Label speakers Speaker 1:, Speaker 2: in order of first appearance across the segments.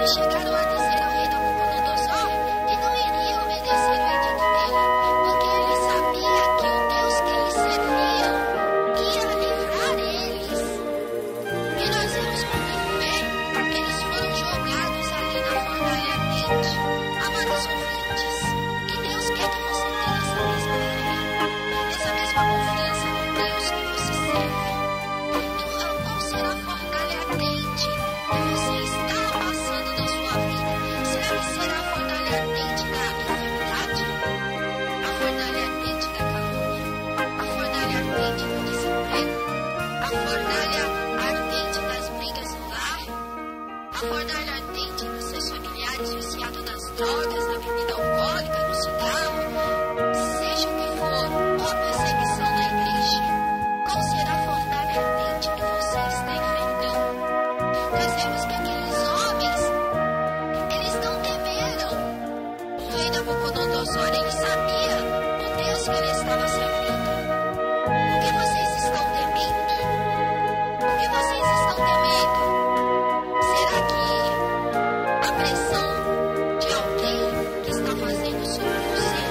Speaker 1: chegaram a dizer ao rei Nabucodonosor que não iria obedecer o edito dele, porque ele sabia que o Deus que eles serviam ia livrar eles. E nós vemos como em fé eles foram jogados ali na fornalha ardente. Amados ouvintes, que Deus quer que você tenha essa mesma fé, essa mesma confiança no Deus que você serve. Qual será a fornalha ardente que você está passando na sua vida? Será que será a fornalha ardente da enfermidade? A fornalha ardente da calúnia? A fornalha ardente do desemprego? A fornalha ardente das brigas no lar? A fornalha ardente dos seus familiares viciados nas drogas, na bebida alcoólica, no cigarro? Seja o que for, ou a perseguição na igreja? Qual será a fornalha ardente que você está enfrentando? Nós vemos que aqueles homens, eles não temeram o rei Nabucodonosor, ele sabia o Deus que ele estava servindo. O que vocês estão temendo? O que vocês estão temendo? Será que a pressão de alguém que está fazendo sobre você?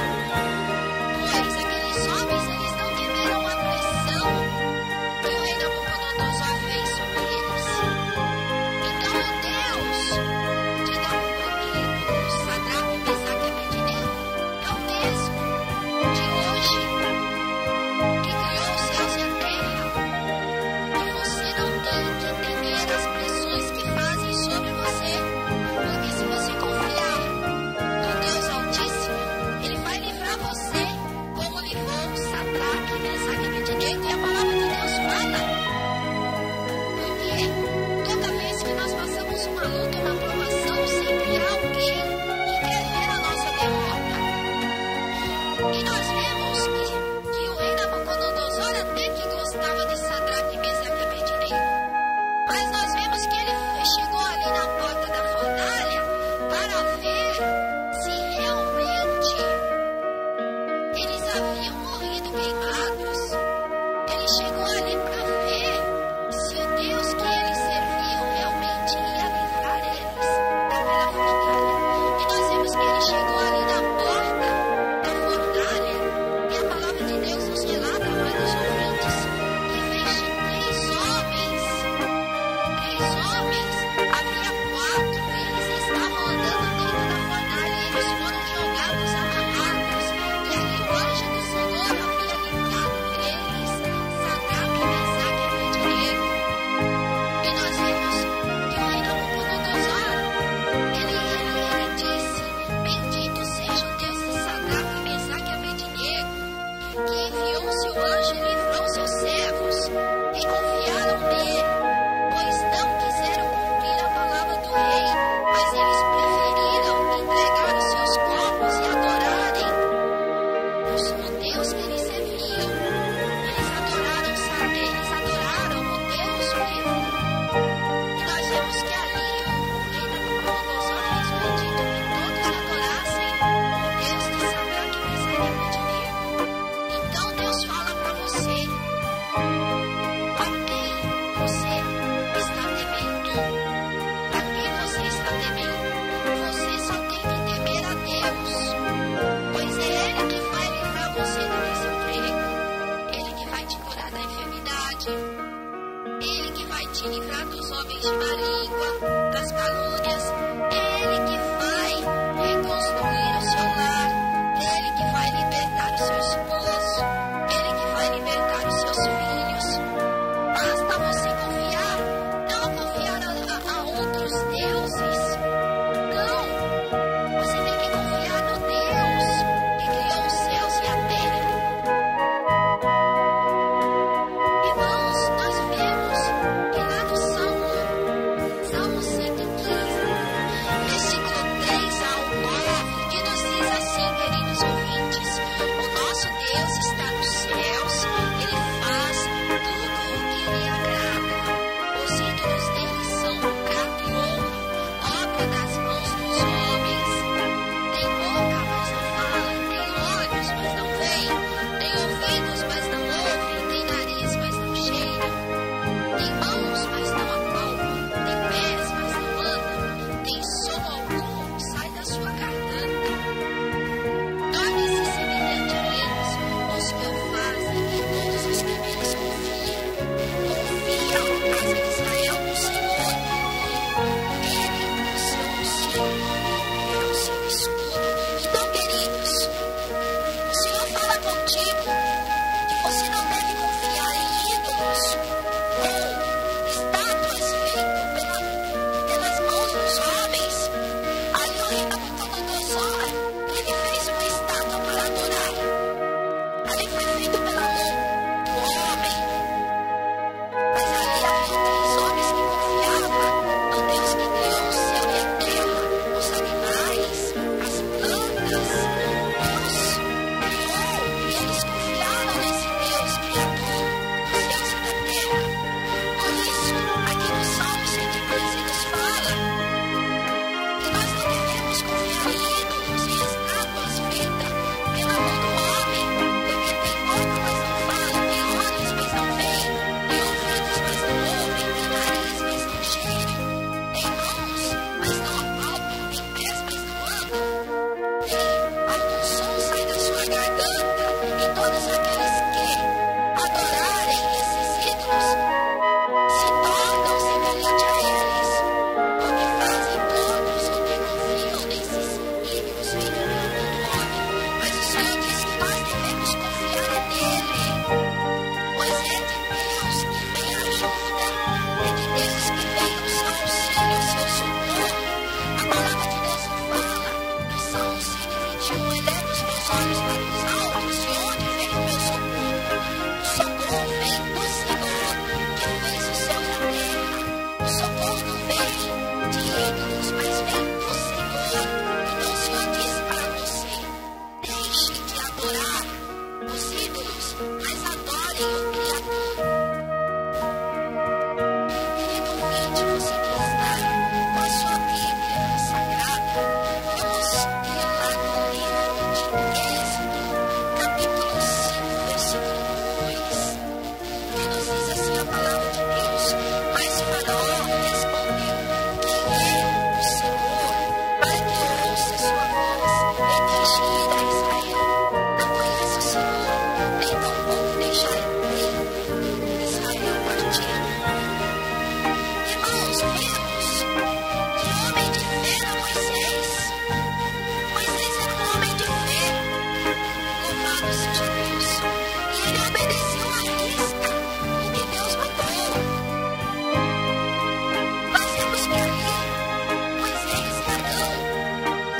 Speaker 1: Pois aqueles homens, eles não temeram a pressão que o rei Nabucodonosor fez sobre eles. Então o Deus de Sadraque, Mesaque e Abednego é o mesmo de hoje, que criou os céus e a terra. E você não tem que temer as pressões que fazem sobre você, porque se você confiar no Deus Altíssimo, Ele vai livrar você, como livrou Sadraque, Mesaque e Abednego, e a palavra de Deus fala. Porque toda vez que nós passamos uma luta, uma provação, sempre há alguém que quer ver a nossa derrota. E nós vemos que o rei Nabucodonosor até que gostava de Sadraque, Mesaque e Abednego. Mas nós vemos que ele chegou ali na porta da fornalha para ver se realmente eles haviam morrido queimados. Ele chegou ali para ver se o Deus que eles serviam realmente ia livrar eles daquela fornalha. E nós vemos que ele chegou ali na porta da fornalha, e a palavra de Deus nos relata, amados ouvintes, que fez de três homens, havia quatro, e eles estavam andando dentro da fornalha, e eles foram jogados, amarrados, e ali o anjo do Senhor havia livrado eles, Sadraque, Mesaque e Abednego. E nós vemos que o rei Nabucodonosor, ele disse: bendito seja o Deus de Sadraque, Mesaque e Abednego, que enviou o seu anjo e livrou seus servos, que confiaram nele, pois não quiseram cumprir a palavra do rei, mas eles preferiram entregar os seus corpos e adorarem o Deus que eles serviam. Eles adoraram o Deus vivo. E nós vemos que ali o rei Nabucodonosor fez um edito que todos adorassem o Deus de Sadraque, Mesaque e Abednego. Então Deus fala para você: a quem você está temendo? A quem você está temendo? Você só tem que temer a Deus, pois é Ele que vai livrar você do desemprego, Ele que vai te curar da enfermidade, Ele que vai te livrar dos homens de má língua, das calúnias, Ele que vai reconstruir o seu lar, Ele que vai libertar o seu esposo, Ele que vai libertar os seus filhos. Basta você confiar, não confiar a outros deuses. Não, você tem que confiar no Deus que criou os céus e a terra. Irmãos, nós vemos que lá no Salmo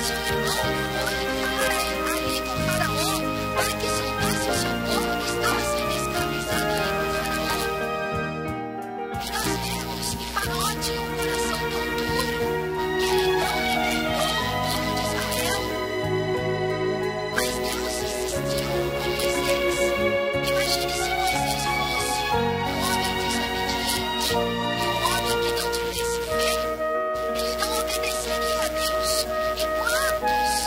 Speaker 1: seu irmão foi ali com o faraó para que soltasse o seu povo que estava sendo escravizado ali por faraó. E nós vemos que faraó tinha um coração tão duro que ele não entregou o povo de Israel. Mas Deus insistiu com Moisés. Imagine se Moisés fosse um homem desobediente, um homem que não tivesse fé. Ele não obedeceria a Deus. E quantos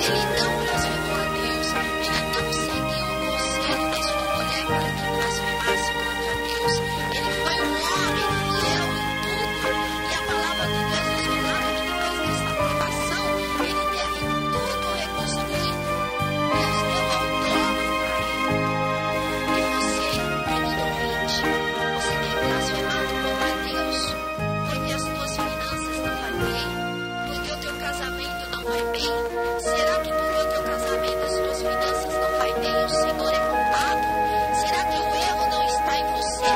Speaker 1: Ele não blasfemou a Deus. Ele não seguiu o conselho da sua mulher para que blasfemasse contra Deus. Ele foi um homem fiel em tudo. E a palavra de Deus nos relata que depois dessa provação, ele teve tudo reconstruído. Deus deu autógrafo para ele. E você, querido ouvinte, você tem blasfemado contra Deus porque as tuas finanças não vai bem, porque o teu casamento não vai bem. Será que porque o teu casamento, as tuas finanças não vai bem, o Senhor é culpado? Será que o erro não está em você?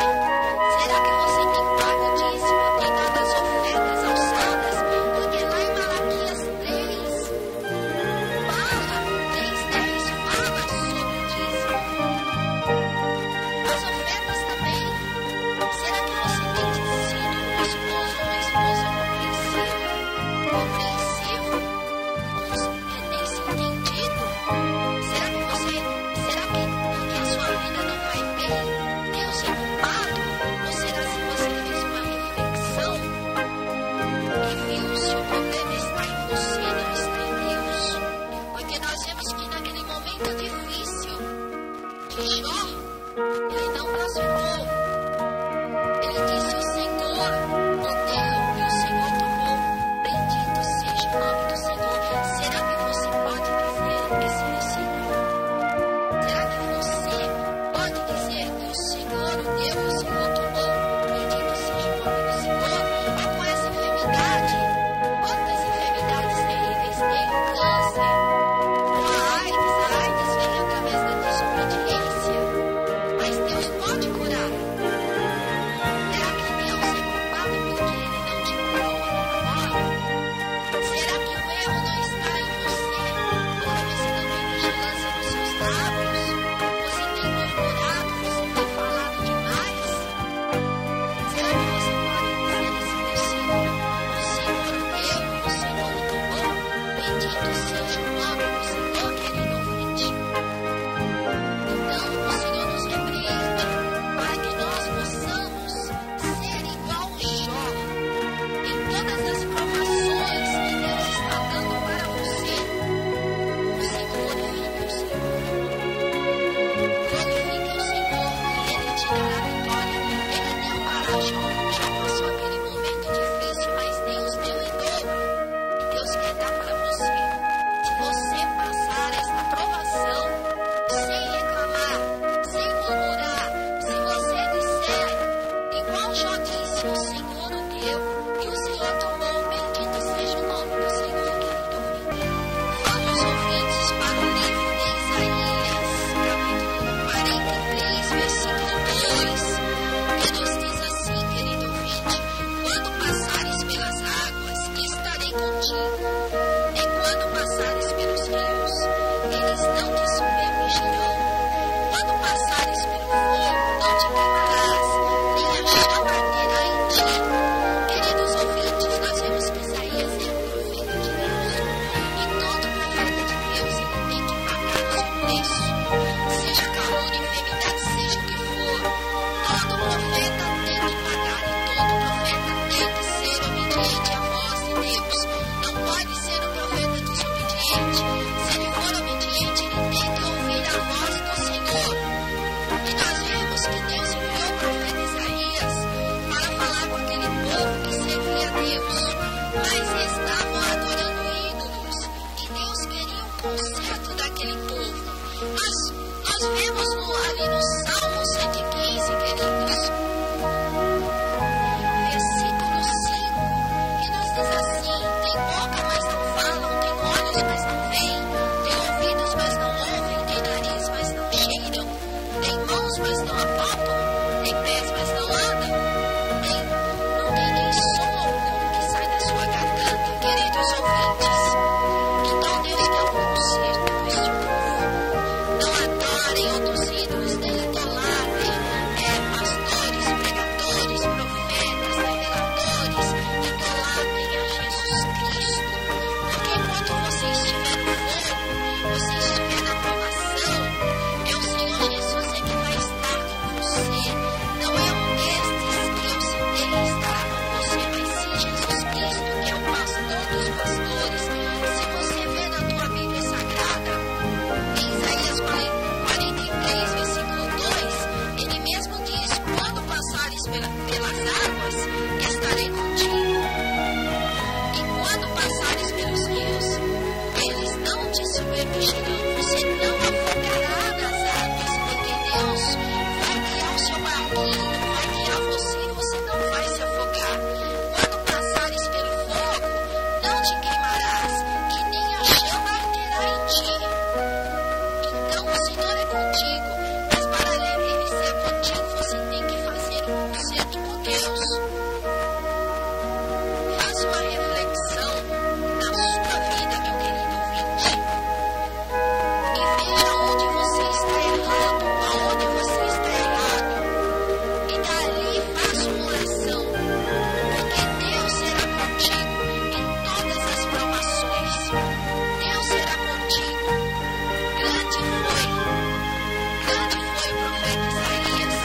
Speaker 1: Será que você tem pago o dízimo, tem dado as ofertas alçadas? Porque lá em Malaquias 3:10 fala sobre o dízimo. As ofertas também. Será que você tem sido um esposo ou uma esposa compreensivo, nesse entendido? Será que porque a sua vida não vai bem, Deus é culpado? Ou será se você fez uma reflexão e viu se o problema está em você, não está em Deus? Porque nós vemos que naquele momento difícil de Jó, ele não blasfemou. Ele disse: o Senhor o deu e o Senhor tomou. Bendito seja o nome do Senhor. Será que você pode dizer esse versículo? Será que você pode dizer que o Senhor o deu e o Senhor tomou? Bendito seja o nome do Senhor. Ou com essa enfermidade? Quantas enfermidades terríveis tem? O câncer, ou a AIDS veio através da desobediência. Mas Deus pode curar. Será que Deus é culpado porque Ele não te curou agora? Será que o erro não está em você? Porque você não tem vigilância nos seus lábios? Você tem murmurado? Você tem falado demais? Será que você pode dizer nesse versículo: o Senhor o deu e o Senhor o tomou? Bendito seja o nome do Senhor, querido ouvinte. Então, o Senhor nos repreende para que nós possamos ser igual Jó em todas as provações que Deus está dando para você. Você glorifique o Senhor. Glorifique o Senhor e Ele te dará vitória. Ele deu para Jó. Jó passou aquele momento difícil, mas Deus deu em dobro. E Deus quer dar para você. Se você passar esta provação sem reclamar, sem murmurar, se você disser, igual Jó disse: o Senhor o deu e o Senhor tomou, bendito seja o nome do Senhor, querido ouvinte. Vamos, ouvintes, para o livro de Isaías, capítulo 43, versículo 2, que nos diz assim, querido ouvinte: quando passares pelas águas, estarei contigo, e quando passares pelos rios, eles não te submergirão. Quando passares pelo fogo, não te queimarás, nem a chama arderá em ti. Queridos ouvintes, nós vemos que Isaías é um profeta de Deus. E todo profeta de Deus, ele tem que pagar o seu preço. Seja calor, enfermidade, seja o que for. Todo profeta tem que pagar e todo profeta tem que ser obediente à voz de Deus. Não pode ser um profeta desobediente. Se ele for obediente, ele tem que ouvir a voz do Senhor. E nós vemos que Deus enviou o profeta Isaías para falar com aquele povo que servia a Deus, mas estavam adorando ídolos, e Deus queria um conserto daquele povo. Nós vemos ali no Salmo 115, queridos, versículo 5, que nos diz assim: tem boca, mas não falam, tem olhos, mas não veem, tem ouvidos, mas não ouvem, tem nariz, mas não cheiram, tem mãos, mas não apalpam, tem pés, mas não andam, não tem nem som algum que sai da sua garganta, queridos ouvintes. Então Deus quer um conserto com este povo. Não adorem outros ídolos, nem idolatrem. provérbio chegando. Você não afogará nas águas, porque Deus vai guiar o seu barquinho, vai guiar você e você não vai se afogar. Quando passares pelo fogo, não te queimarás, que nem a chama arderá em ti. Então o Senhor é contigo, mas para ele ser contigo, você tem que fazer um concerto com Deus. Faça uma reflexão na sua vida, meu querido ouvinte, e veja onde você está errando, aonde você está errado, e dali faça uma oração, porque Deus será contigo em todas as provações. Deus será contigo. Grande foi o profeta Isaías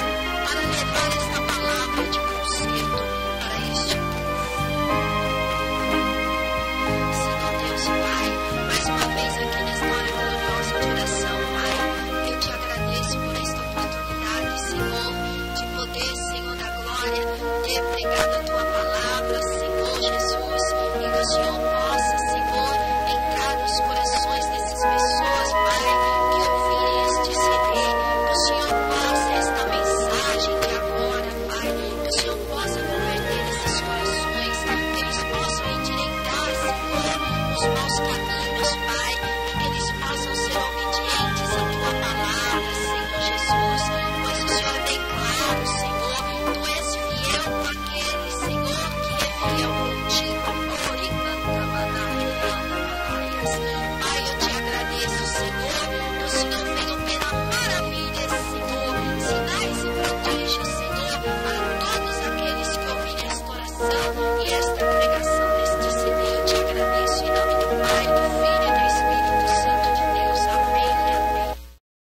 Speaker 1: para levar esta palavra de conserto para este povo. Senhor Deus e Pai, mais uma vez aqui nesta hora gloriosa de oração, Pai, eu te agradeço por esta oportunidade, Senhor, de poder, Senhor da glória, ter pregado a tua palavra, Senhor Jesus, e que o Senhor possa, Senhor, entrar nos corações dessas pessoas, Pai, que ouvirem este CD, que o Senhor possa esta mensagem de agora, Pai, que o Senhor possa converter esses corações, que eles possam endireitar, Senhor, os maus caminhos, Pai, e que eles possam ser obedientes à tua palavra, Senhor Jesus, pois o Senhor é bem claro, Senhor, tu és fiel com aquele, Senhor, que é fiel contigo. Pai, eu te agradeço, Senhor, que o Senhor venha operar maravilhas, Senhor, sinais e prodígios, Senhor, para todos aqueles que ouvirem esta oração.